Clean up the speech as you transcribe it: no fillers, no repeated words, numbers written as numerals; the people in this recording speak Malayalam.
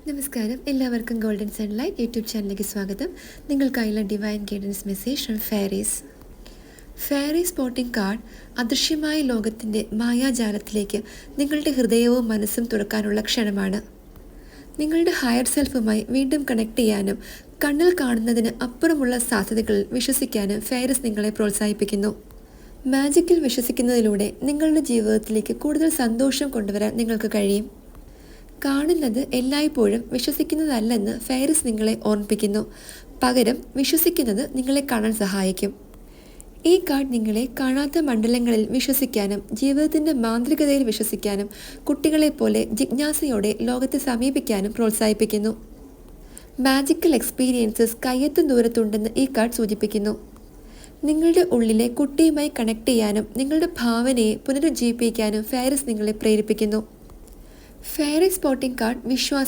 നമസ്കാരം, എല്ലാവർക്കും ഗോൾഡൻ സൺലൈറ്റ് യൂട്യൂബ് ചാനലിലേക്ക് സ്വാഗതം. നിങ്ങൾക്കായുള്ള divine guidance message from fairies. Fairies spotting card അദൃശ്യമായ ലോകത്തിൻ്റെ മായാജാലത്തിലേക്ക് നിങ്ങളുടെ ഹൃദയവും മനസ്സും തുറക്കാനുള്ള ക്ഷണമാണ്. നിങ്ങളുടെ ഹയർ സെൽഫുമായി വീണ്ടും കണക്ട് ചെയ്യാനും കണ്ണിൽ കാണുന്നതിന് അപ്പുറമുള്ള സാധ്യതകളിൽ വിശ്വസിക്കാനും ഫെയറീസ് നിങ്ങളെ പ്രോത്സാഹിപ്പിക്കുന്നു. മാജിക്കിൽ വിശ്വസിക്കുന്നതിലൂടെ നിങ്ങളുടെ ജീവിതത്തിലേക്ക് കൂടുതൽ സന്തോഷം കൊണ്ടുവരാൻ നിങ്ങൾക്ക് കഴിയും. കാണുന്നത് എല്ലായ്പ്പോഴും വിശ്വസിക്കുന്നതല്ലെന്ന് ഫെയറീസ് നിങ്ങളെ ഓർമ്മിപ്പിക്കുന്നു. പകരം വിശ്വസിക്കുന്നത് നിങ്ങളെ കാണാൻ സഹായിക്കും. ഈ കാർഡ് നിങ്ങളെ കാണാത്ത മണ്ഡലങ്ങളിൽ വിശ്വസിക്കാനും ജീവിതത്തിൻ്റെ മാന്ത്രികതയിൽ വിശ്വസിക്കാനും കുട്ടികളെപ്പോലെ ജിജ്ഞാസയോടെ ലോകത്തെ സമീപിക്കാനും പ്രോത്സാഹിപ്പിക്കുന്നു. മാജിക്കൽ എക്സ്പീരിയൻസസ് കയ്യെത്തും ദൂരത്തുണ്ടെന്ന് ഈ കാർഡ് സൂചിപ്പിക്കുന്നു. നിങ്ങളുടെ ഉള്ളിലെ കുട്ടിയുമായി കണക്ട് ചെയ്യാനും നിങ്ങളുടെ ഭാവനയെ പുനരുജ്ജീവിപ്പിക്കാനും ഫെയറീസ് നിങ്ങളെ പ്രേരിപ്പിക്കുന്നു. ഫെയറീസ് സ്പോട്ടിംഗ് കാർഡ് വിശ്വാസം,